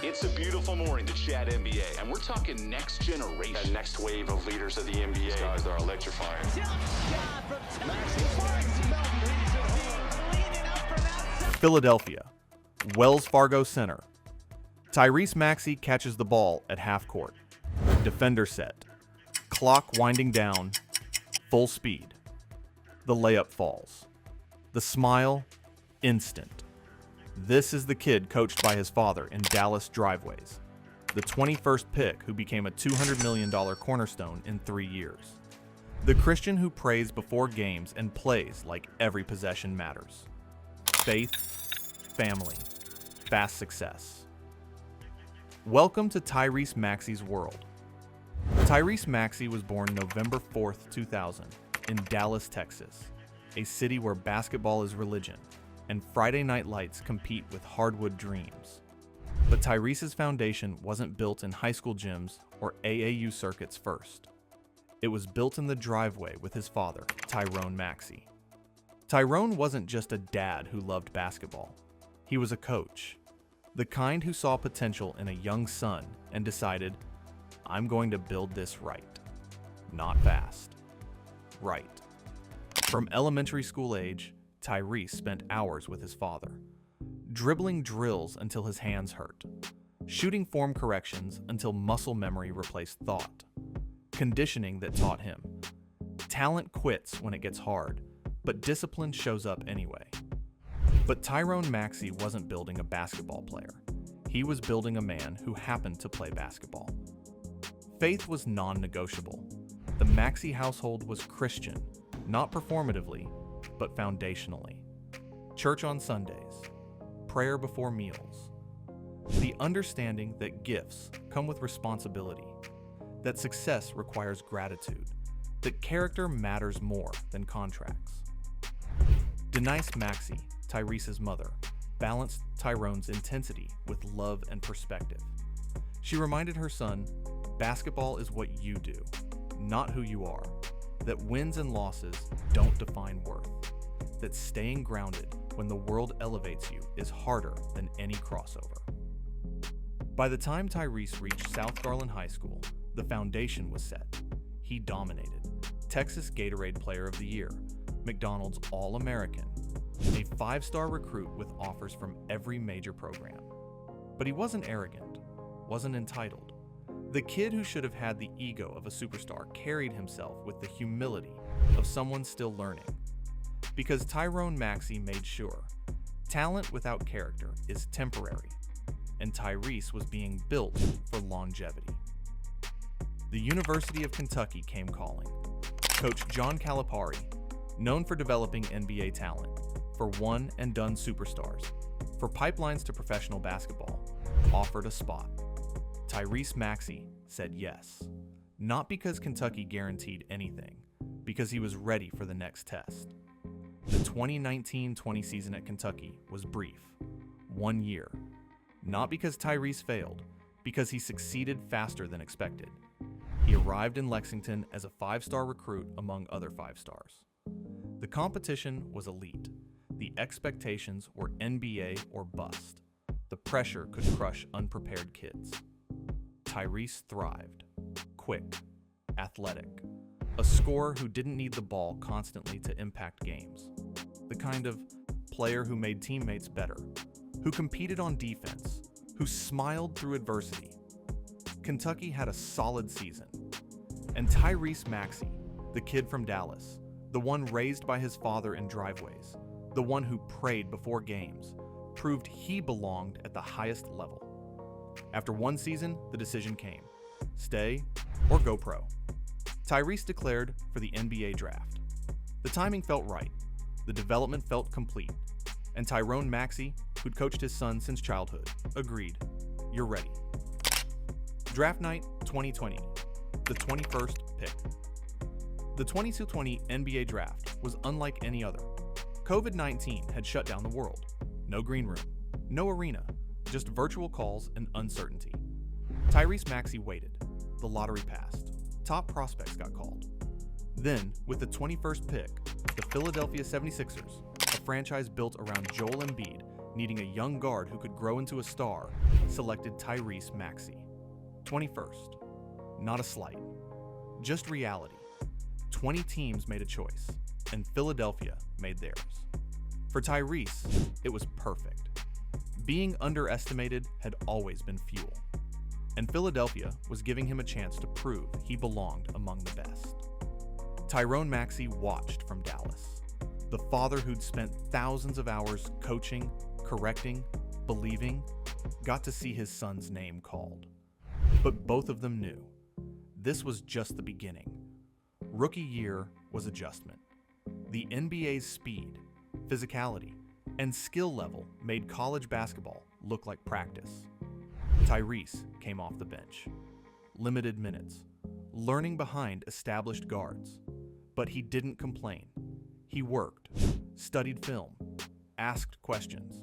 It's a beautiful morning to chat NBA, and we're talking next generation. That next wave of leaders of the NBA. These guys are electrifying. Philadelphia, Wells Fargo Center. Tyrese Maxey catches the ball at half court. Defender set. Clock winding down. Full speed. The layup falls. The smile, instant. This is the kid coached by his father in Dallas driveways. The 21st pick who became a $200 million cornerstone in 3 years. The Christian who prays before games and plays like every possession matters. Faith, family, fast success. Welcome to Tyrese Maxey's world. Tyrese Maxey was born November 4th, 2000, in Dallas, Texas, a city where basketball is religion and Friday night lights compete with hardwood dreams. But Tyrese's foundation wasn't built in high school gyms or AAU circuits first. It was built in the driveway with his father, Tyrone Maxey. Tyrone wasn't just a dad who loved basketball. He was a coach, the kind who saw potential in a young son and decided, I'm going to build this right. Not fast. Right. From elementary school age, Tyrese spent hours with his father, dribbling drills until his hands hurt, shooting form corrections until muscle memory replaced thought, conditioning that taught him. Talent quits when it gets hard, but discipline shows up anyway. But Tyrone Maxey wasn't building a basketball player. He was building a man who happened to play basketball. Faith was non-negotiable. The Maxey household was Christian, not performatively, but foundationally. Church on Sundays, prayer before meals. The understanding that gifts come with responsibility, that success requires gratitude, that character matters more than contracts. Denise Maxey, Tyrese's mother, balanced Tyrone's intensity with love and perspective. She reminded her son, basketball is what you do, not who you are, that wins and losses don't define worth, that staying grounded when the world elevates you is harder than any crossover. By the time Tyrese reached South Garland High School, the foundation was set. He dominated. Texas Gatorade Player of the Year, McDonald's All-American, a 5-star recruit with offers from every major program. But he wasn't arrogant, wasn't entitled. The kid who should have had the ego of a superstar carried himself with the humility of someone still learning. Because Tyrone Maxey made sure talent without character is temporary, and Tyrese was being built for longevity. The University of Kentucky came calling. Coach John Calipari, known for developing NBA talent, for one-and-done superstars, for pipelines to professional basketball, offered a spot. Tyrese Maxey said yes, not because Kentucky guaranteed anything, because he was ready for the next test. The 2019-20 season at Kentucky was brief, 1 year, not because Tyrese failed, because he succeeded faster than expected. He arrived in Lexington as a 5-star recruit among other 5-stars. The competition was elite. The expectations were NBA or bust. The pressure could crush unprepared kids. Tyrese thrived. Quick, athletic, a scorer who didn't need the ball constantly to impact games. The kind of player who made teammates better, who competed on defense, who smiled through adversity. Kentucky had a solid season. And Tyrese Maxey, the kid from Dallas, the one raised by his father in driveways, the one who prayed before games, proved he belonged at the highest level. After 1 season, the decision came: stay or go pro. Tyrese declared for the NBA draft. The timing felt right, the development felt complete, and Tyrone Maxey, who'd coached his son since childhood, agreed, you're ready. Draft night 2020, the 21st pick. The 22-20 NBA draft was unlike any other. COVID-19 had shut down the world. No green room, no arena, just virtual calls and uncertainty. Tyrese Maxey waited. The lottery passed. Top prospects got called. Then, with the 21st pick, the Philadelphia 76'ers, a franchise built around Joel Embiid, needing a young guard who could grow into a star, selected Tyrese Maxey. 21st. Not a slight, just reality. 20 teams made a choice, and Philadelphia made theirs. For Tyrese, it was perfect. Being underestimated had always been fuel, and Philadelphia was giving him a chance to prove he belonged among the best. Tyrone Maxey watched from Dallas. The father who'd spent thousands of hours coaching, correcting, believing, got to see his son's name called. But both of them knew this was just the beginning. Rookie year was adjustment. The NBA's speed, physicality, and skill level made college basketball look like practice. Tyrese came off the bench. Limited minutes, learning behind established guards. But he didn't complain. He worked, studied film, asked questions,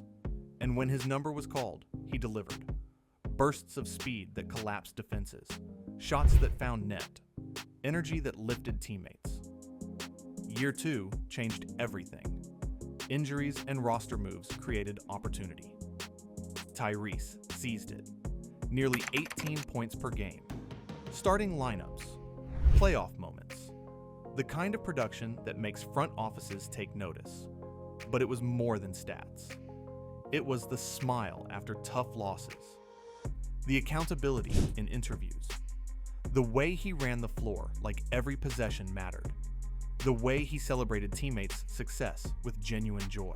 and when his number was called, he delivered. Bursts of speed that collapsed defenses, shots that found net, energy that lifted teammates. Year 2 changed everything. Injuries and roster moves created opportunity. Tyrese seized it. Nearly 18 points per game. Starting lineups. Playoff moments. The kind of production that makes front offices take notice. But it was more than stats. It was the smile after tough losses. The accountability in interviews. The way he ran the floor like every possession mattered. The way he celebrated teammates' success with genuine joy.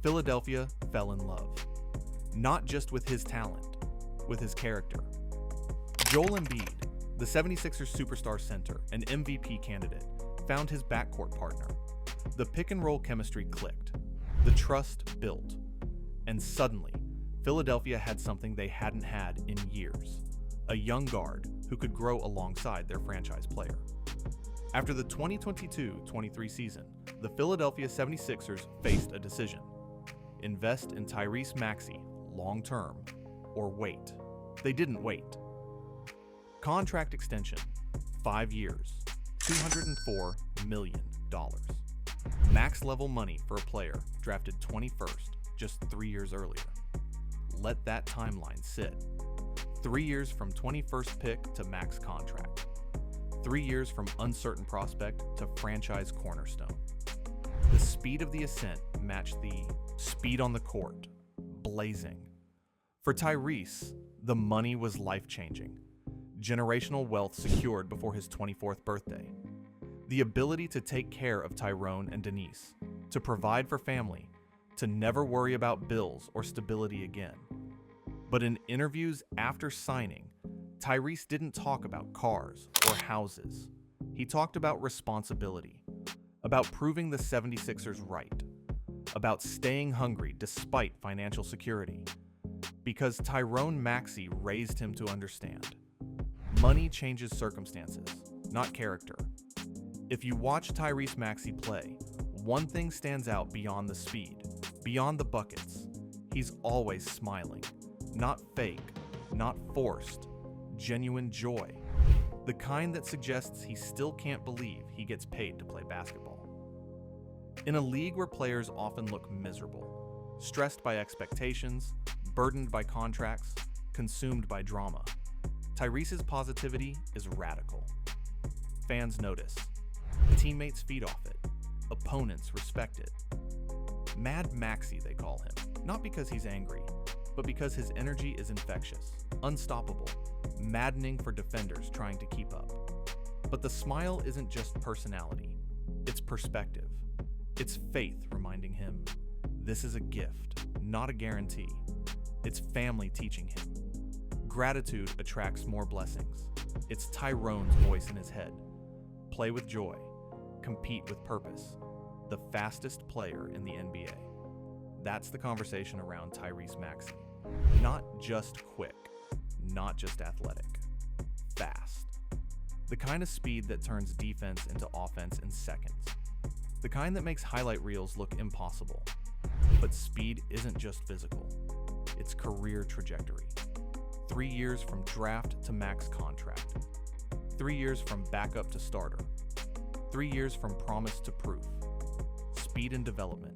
Philadelphia fell in love. Not just with his talent, with his character. Joel Embiid, the 76ers superstar center and MVP candidate, found his backcourt partner. The pick-and-roll chemistry clicked. The trust built. And suddenly, Philadelphia had something they hadn't had in years. A young guard who could grow alongside their franchise player. After the 2022-23 season, the Philadelphia 76ers faced a decision. Invest in Tyrese Maxey long-term, or wait. They didn't wait. Contract extension, 5 years, $204 million. Max-level money for a player drafted 21st just 3 years earlier. Let that timeline sit. 3 years from 21st pick to max contract. 3 years from uncertain prospect to franchise cornerstone. The speed of the ascent matched the speed on the court, blazing. For Tyrese, the money was life-changing. Generational wealth secured before his 24th birthday. The ability to take care of Tyrone and Denise, to provide for family, to never worry about bills or stability again. But in interviews after signing, Tyrese didn't talk about cars or houses. He talked about responsibility, about proving the 76ers right, about staying hungry despite financial security. Because Tyrone Maxey raised him to understand. Money changes circumstances, not character. If you watch Tyrese Maxey play, one thing stands out beyond the speed, beyond the buckets. He's always smiling. Not fake, not forced, genuine joy. The kind that suggests he still can't believe he gets paid to play basketball. In a league where players often look miserable, stressed by expectations, burdened by contracts, consumed by drama, Tyrese's positivity is radical. Fans notice. Teammates feed off it. Opponents respect it. Mad Maxey, they call him, not because he's angry, but because his energy is infectious, unstoppable, maddening for defenders trying to keep up. But the smile isn't just personality, it's perspective. It's faith reminding him, this is a gift, not a guarantee. It's family teaching him. Gratitude attracts more blessings. It's Tyrone's voice in his head. Play with joy. Compete with purpose. The fastest player in the NBA. That's the conversation around Tyrese Maxey. Not just quick, not just athletic. Fast. The kind of speed that turns defense into offense in seconds. The kind that makes highlight reels look impossible. But speed isn't just physical. It's career trajectory. 3 years from draft to max contract. 3 years from backup to starter. 3 years from promise to proof. Speed and development.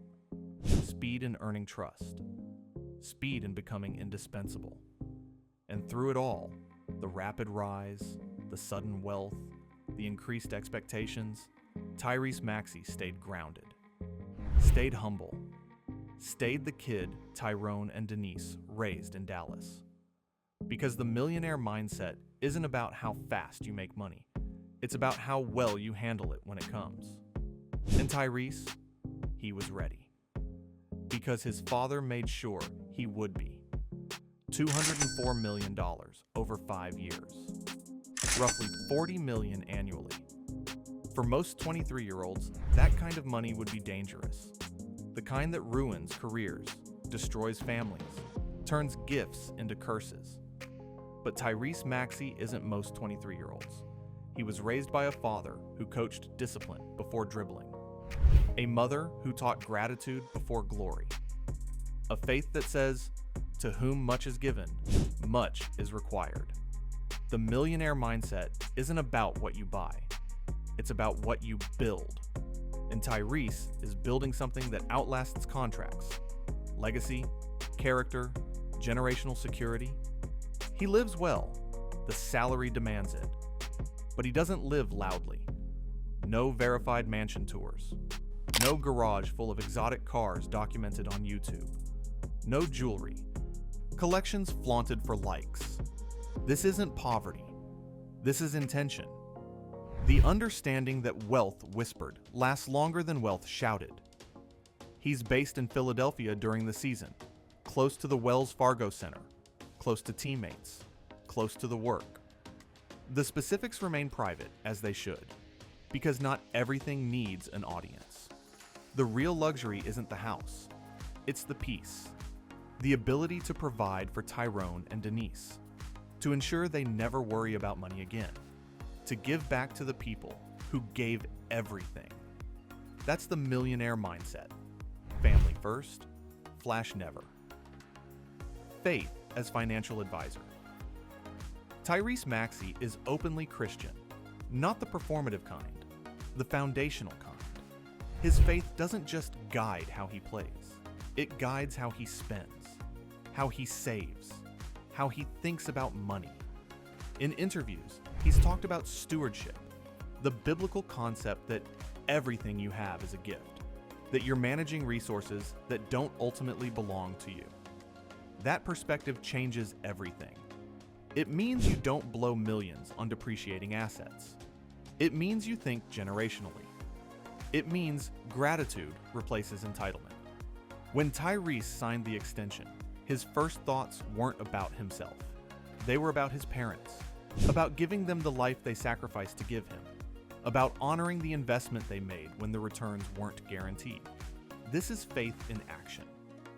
speed in earning trust, speed in becoming indispensable. And through it all, the rapid rise, the sudden wealth, the increased expectations, Tyrese Maxey stayed grounded, stayed humble, stayed the kid Tyrone and Denise raised in Dallas. Because the millionaire mindset isn't about how fast you make money. It's about how well you handle it when it comes. And Tyrese, he was ready. Because his father made sure he would be. $204 million over 5 years. Roughly $40 million annually. For most 23-year-olds, that kind of money would be dangerous. The kind that ruins careers, destroys families, turns gifts into curses. But Tyrese Maxey isn't most 23-year-olds. He was raised by a father who coached discipline before dribbling. A mother who taught gratitude before glory. A faith that says, to whom much is given, much is required. The millionaire mindset isn't about what you buy. It's about what you build. And Tyrese is building something that outlasts contracts. Legacy, character, generational security. He lives well. The salary demands it. But he doesn't live loudly. No verified mansion tours. No garage full of exotic cars documented on YouTube. No jewelry. Collections flaunted for likes. This isn't poverty. This is intention. The understanding that wealth whispered lasts longer than wealth shouted. He's based in Philadelphia during the season, close to the Wells Fargo Center, close to teammates, close to the work. The specifics remain private, as they should, because not everything needs an audience. The real luxury isn't the house, it's the peace. The ability to provide for Tyrone and Denise, to ensure they never worry about money again, to give back to the people who gave everything. That's the millionaire mindset. Family first, flash never. Faith as financial advisor. Tyrese Maxey is openly Christian, not the performative kind, the foundational kind. His faith doesn't just guide how he plays, it guides how he spends, how he saves, how he thinks about money. In interviews, he's talked about stewardship, the biblical concept that everything you have is a gift, that you're managing resources that don't ultimately belong to you. That perspective changes everything. It means you don't blow millions on depreciating assets. It means you think generationally. It means gratitude replaces entitlement. When Tyrese signed the extension, his first thoughts weren't about himself. They were about his parents, about giving them the life they sacrificed to give him, about honoring the investment they made when the returns weren't guaranteed. This is faith in action.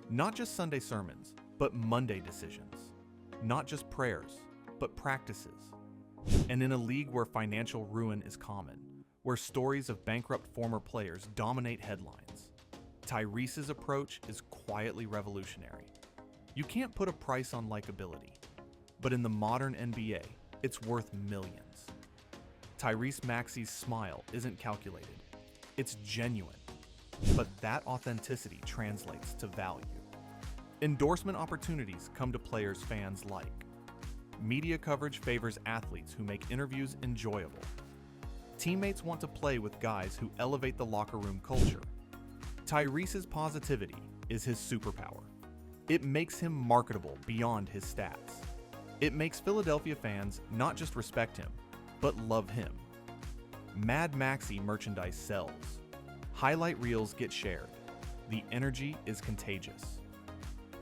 Not just Sunday sermons, but Monday decisions. Not just prayers, but practices. And in a league where financial ruin is common, where stories of bankrupt former players dominate headlines, Tyrese's approach is quietly revolutionary. You can't put a price on likability, but in the modern NBA, it's worth millions. Tyrese Maxey's smile isn't calculated, it's genuine, but that authenticity translates to value. Endorsement opportunities come to players fans like. Media coverage favors athletes who make interviews enjoyable. Teammates want to play with guys who elevate the locker room culture. Tyrese's positivity is his superpower. It makes him marketable beyond his stats. It makes Philadelphia fans not just respect him, but love him. Mad Maxey merchandise sells. Highlight reels get shared. The energy is contagious.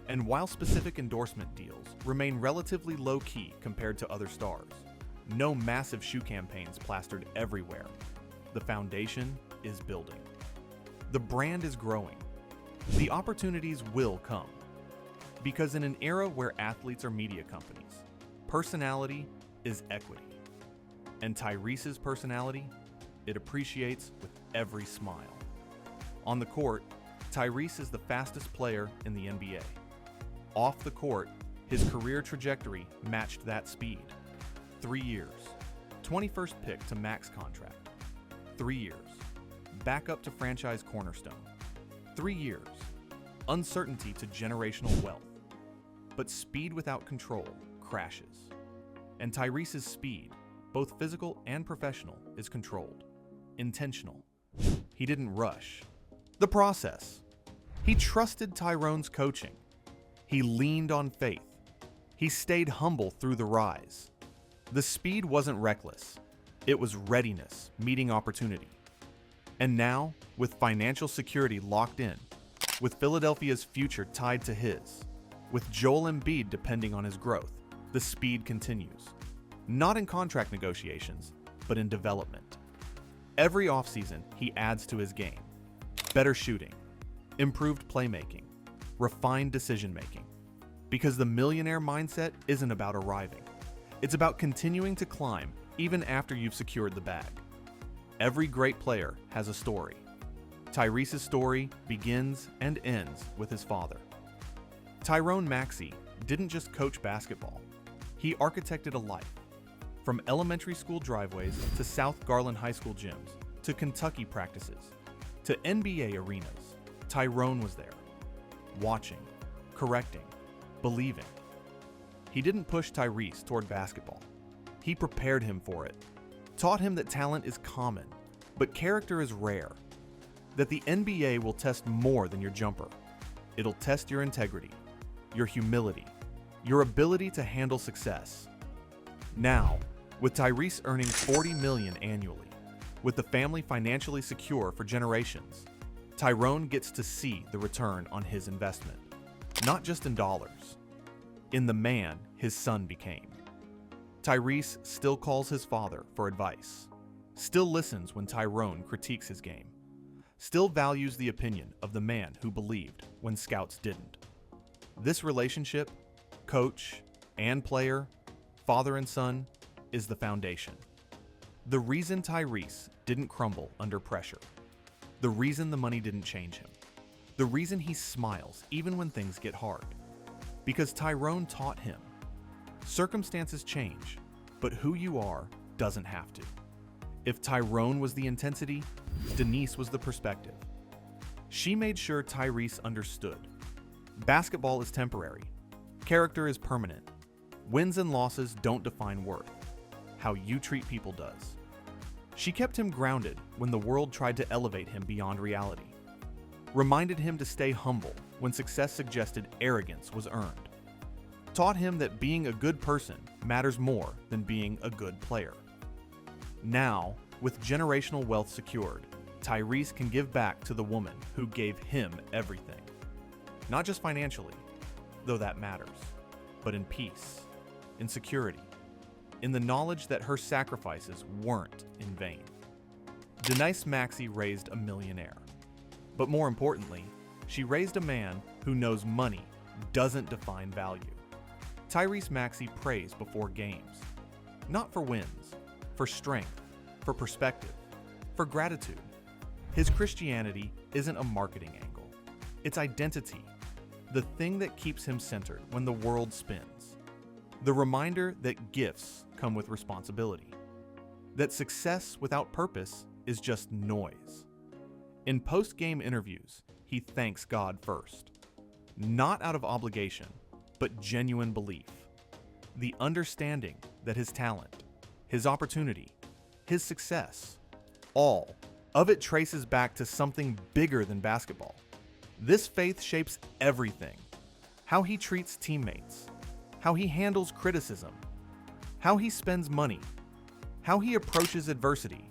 And while specific endorsement deals remain relatively low-key compared to other stars, no massive shoe campaigns plastered everywhere, the foundation is building. The brand is growing. The opportunities will come. Because in an era where athletes are media companies, personality is equity. And Tyrese's personality, it appreciates with every smile. On the court, Tyrese is the fastest player in the NBA. Off the court, his career trajectory matched that speed. 3 years. 21st pick to max contract. 3 years. Back up to franchise cornerstone. 3 years. uncertainty to generational wealth. But speed without control crashes. And Tyrese's speed, both physical and professional, is controlled, intentional. He didn't rush. The process. He trusted Tyrone's coaching. He leaned on faith. He stayed humble through the rise. The speed wasn't reckless. It was readiness meeting opportunity. And now, with financial security locked in, with Philadelphia's future tied to his, with Joel Embiid depending on his growth, the speed continues. Not in contract negotiations, but in development. Every offseason, he adds to his game. Better shooting, improved playmaking, refined decision-making. Because the millionaire mindset isn't about arriving. It's about continuing to climb even after you've secured the bag. Every great player has a story. Tyrese's story begins and ends with his father. Tyrese Maxey didn't just coach basketball. He architected a life. From elementary school driveways to South Garland High School gyms, to Kentucky practices, to NBA arenas, Tyrone was there, watching, correcting, believing. He didn't push Tyrese toward basketball. He prepared him for it, taught him that talent is common, but character is rare, that the NBA will test more than your jumper. It'll test your integrity, your humility, your ability to handle success. Now, with Tyrese earning $40 million annually, with the family financially secure for generations, Tyrone gets to see the return on his investment. Not just in dollars, in the man his son became. Tyrese still calls his father for advice, still listens when Tyrone critiques his game, still values the opinion of the man who believed when scouts didn't. This relationship, coach and player, father and son, is the foundation. The reason Tyrese didn't crumble under pressure. The reason the money didn't change him. The reason he smiles even when things get hard. Because Tyrone taught him. Circumstances change, but who you are doesn't have to. If Tyrone was the intensity, Denise was the perspective. She made sure Tyrese understood. Basketball is temporary. Character is permanent. Wins and losses don't define worth. How you treat people does. She kept him grounded when the world tried to elevate him beyond reality. Reminded him to stay humble when success suggested arrogance was earned. Taught him that being a good person matters more than being a good player. Now, with generational wealth secured, Tyrese can give back to the woman who gave him everything. Not just financially, though that matters, but in peace, in security, in the knowledge that her sacrifices weren't in vain. Tyrese Maxey raised a millionaire. But more importantly, she raised a man who knows money doesn't define value. Tyrese Maxey prays before games. Not for wins, for strength, for perspective, for gratitude. His Christianity isn't a marketing angle. It's identity, the thing that keeps him centered when the world spins. The reminder that gifts come with responsibility. That success without purpose is just noise. In post-game interviews, he thanks God first. Not out of obligation, but genuine belief. The understanding that his talent, his opportunity, his success, all of it traces back to something bigger than basketball. This faith shapes everything. How he treats teammates, how he handles criticism, how he spends money, how he approaches adversity.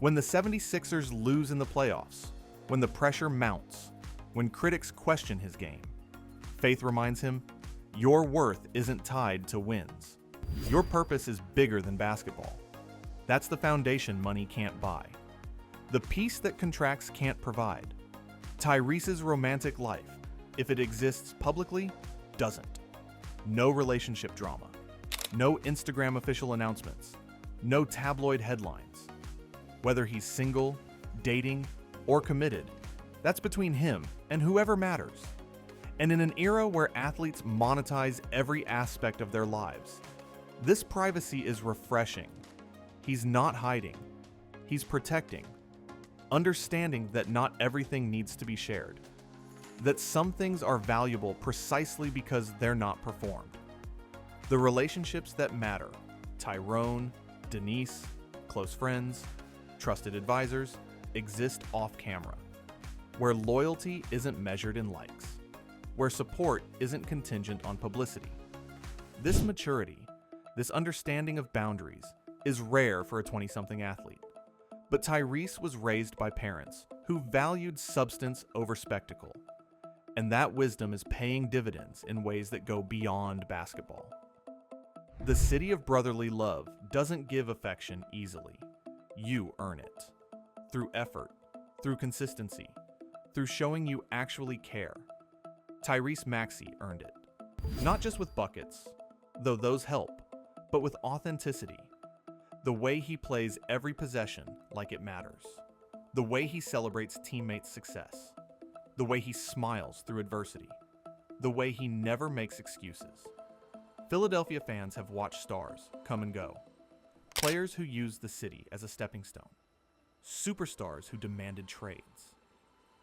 When the 76ers lose in the playoffs, when the pressure mounts, when critics question his game, faith reminds him, your worth isn't tied to wins. Your purpose is bigger than basketball. That's the foundation money can't buy. The peace that contracts can't provide. Tyrese's romantic life, if it exists publicly, doesn't. No relationship drama. No Instagram official announcements. No tabloid headlines. Whether he's single, dating, or committed, that's between him and whoever matters. And in an era where athletes monetize every aspect of their lives, this privacy is refreshing. He's not hiding. He's protecting. Understanding that not everything needs to be shared. that some things are valuable precisely because they're not performed. The relationships that matter, Tyrone, Denise, close friends, trusted advisors, exist off camera, where loyalty isn't measured in likes, where support isn't contingent on publicity. This maturity, this understanding of boundaries, is rare for a 20-something athlete. But Tyrese was raised by parents who valued substance over spectacle, and that wisdom is paying dividends in ways that go beyond basketball. The city of brotherly love doesn't give affection easily. You earn it. Through effort, through consistency, through showing you actually care. Tyrese Maxey earned it. Not just with buckets, though those help, but with authenticity. The way he plays every possession like it matters. The way he celebrates teammates' success. The way he smiles through adversity. The way he never makes excuses. Philadelphia fans have watched stars come and go. Players who used the city as a stepping stone. Superstars who demanded trades.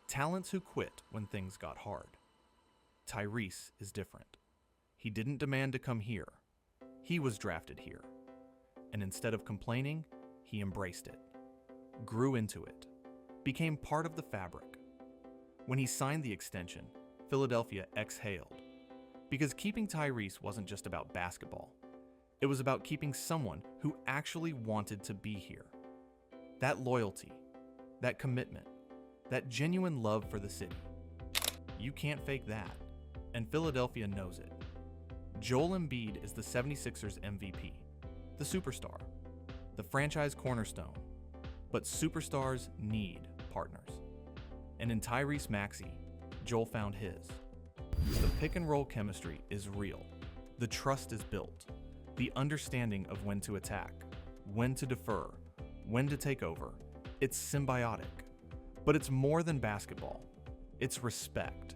Talents who quit when things got hard. Tyrese is different. He didn't demand to come here. He was drafted here. And instead of complaining, he embraced it, grew into it, became part of the fabric. When he signed the extension, Philadelphia exhaled. Because keeping Tyrese wasn't just about basketball. It was about keeping someone who actually wanted to be here. That loyalty, that commitment, that genuine love for the city. You can't fake that, and Philadelphia knows it. Joel Embiid is the 76'ers MVP, the superstar, the franchise cornerstone. But superstars need partners. And in Tyrese Maxey, Joel found his. The pick and roll chemistry is real. The trust is built. The understanding of when to attack, when to defer, when to take over. It's symbiotic. But it's more than basketball. It's respect.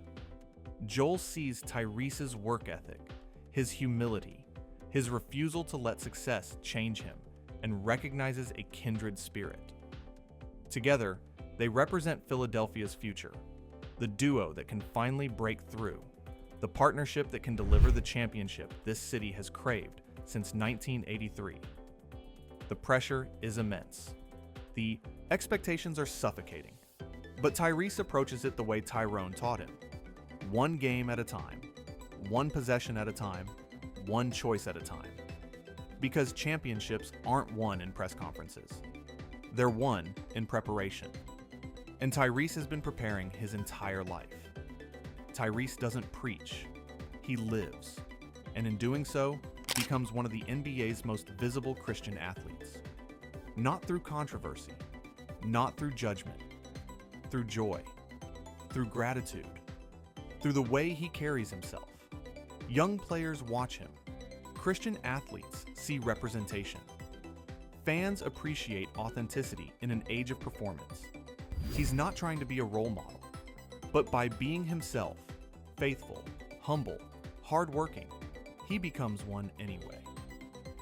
Joel sees Tyrese's work ethic, his humility, his refusal to let success change him, and recognizes a kindred spirit. Together, they represent Philadelphia's future, the duo that can finally break through, the partnership that can deliver the championship this city has craved since 1983. The pressure is immense. The expectations are suffocating. But Tyrese approaches it the way Tyrone taught him. One game at a time, one possession at a time, one choice at a time. Because championships aren't won in press conferences. They're won in preparation. And Tyrese has been preparing his entire life. Tyrese doesn't preach, he lives. And in doing so, becomes one of the NBA's most visible Christian athletes. Not through controversy, not through judgment, through joy, through gratitude, through the way he carries himself. Young players watch him. Christian athletes see representation. Fans appreciate authenticity in an age of performance. He's not trying to be a role model, but by being himself, faithful, humble, hardworking, he becomes one anyway.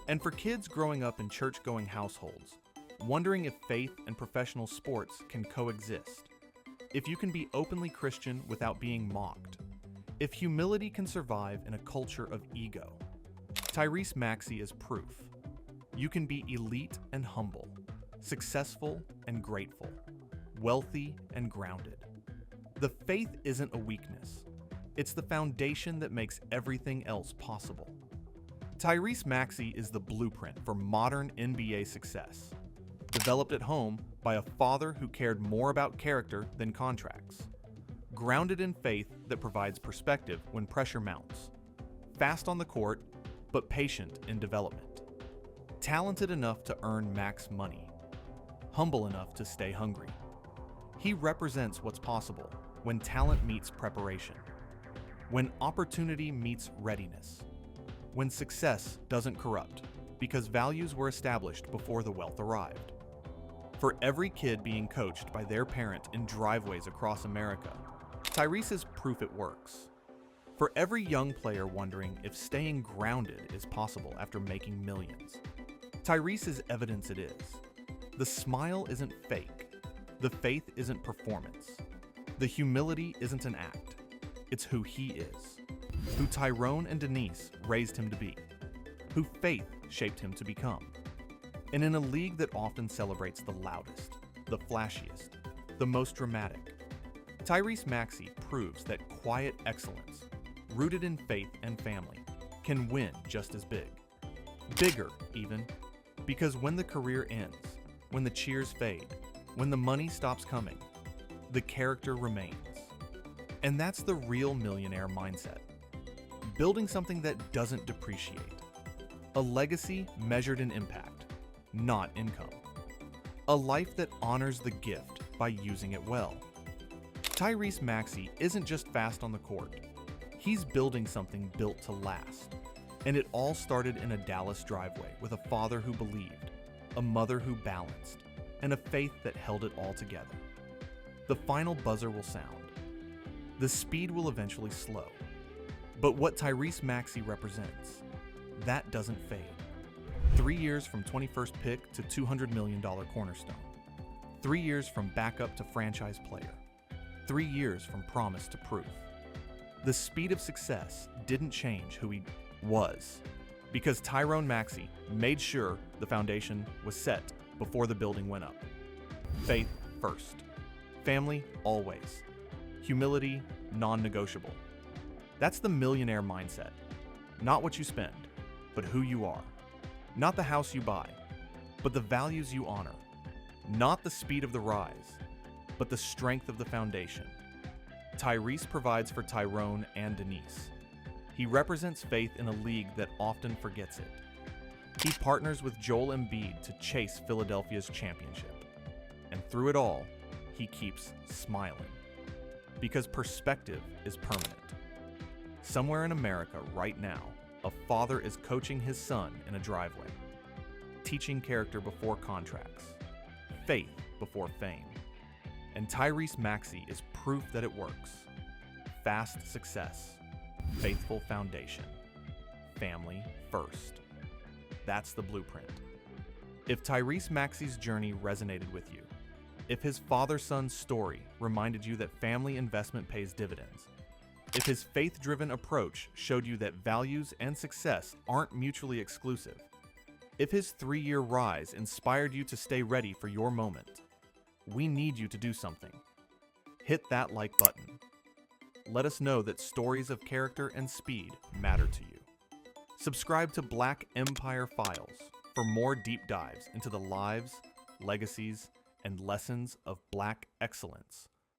And for kids growing up in church-going households, wondering if faith and professional sports can coexist, if you can be openly Christian without being mocked, if humility can survive in a culture of ego, Tyrese Maxey is proof. You can be elite and humble, successful and grateful, wealthy and grounded. The faith isn't a weakness. It's the foundation that makes everything else possible. Tyrese Maxey is the blueprint for modern NBA success. Developed at home by a father who cared more about character than contracts. Grounded in faith that provides perspective when pressure mounts. Fast on the court, but patient in development. Talented enough to earn max money. Humble enough to stay hungry. He represents what's possible when talent meets preparation. When opportunity meets readiness. When success doesn't corrupt, because values were established before the wealth arrived. For every kid being coached by their parent in driveways across America, Tyrese is proof it works. For every young player wondering if staying grounded is possible after making millions, Tyrese is evidence it is. The smile isn't fake. The faith isn't performance. The humility isn't an act. It's who he is, who Tyrone and Denise raised him to be, who Faith shaped him to become. And in a league that often celebrates the loudest, the flashiest, the most dramatic, Tyrese Maxey proves that quiet excellence, rooted in faith and family, can win just as big. Bigger, even, because when the career ends, when the cheers fade, when the money stops coming, the character remains. And that's the real millionaire mindset. Building something that doesn't depreciate. A legacy measured in impact, not income. A life that honors the gift by using it well. Tyrese Maxey isn't just fast on the court. He's building something built to last. And it all started in a Dallas driveway with a father who believed, a mother who balanced, and a faith that held it all together. The final buzzer will sound. The speed will eventually slow. But what Tyrese Maxey represents, that doesn't fade. 3 years from 21st pick to $200 million cornerstone. 3 years from backup to franchise player. 3 years from promise to proof. The speed of success didn't change who he was, because Tyrone Maxey made sure the foundation was set before the building went up. Faith first. Family always. Humility non-negotiable. That's the millionaire mindset. Not what you spend, but who you are. Not the house you buy, but the values you honor. Not the speed of the rise, but the strength of the foundation. Tyrese provides for Tyrone and Denise. He represents faith in a league that often forgets it. He partners with Joel Embiid to chase Philadelphia's championship. And through it all, he keeps smiling. Because perspective is permanent. Somewhere in America right now, a father is coaching his son in a driveway, teaching character before contracts, faith before fame. And Tyrese Maxey is proof that it works. Fast success, faithful foundation, family first. That's the blueprint. If Tyrese Maxey's journey resonated with you, if his father-son story reminded you that family investment pays dividends, if his faith-driven approach showed you that values and success aren't mutually exclusive, if his 3-year rise inspired you to stay ready for your moment, we need you to do something. Hit that like button. Let us know that stories of character and speed matter to you. Subscribe to Black Empire Files for more deep dives into the lives, legacies, and lessons of Black excellence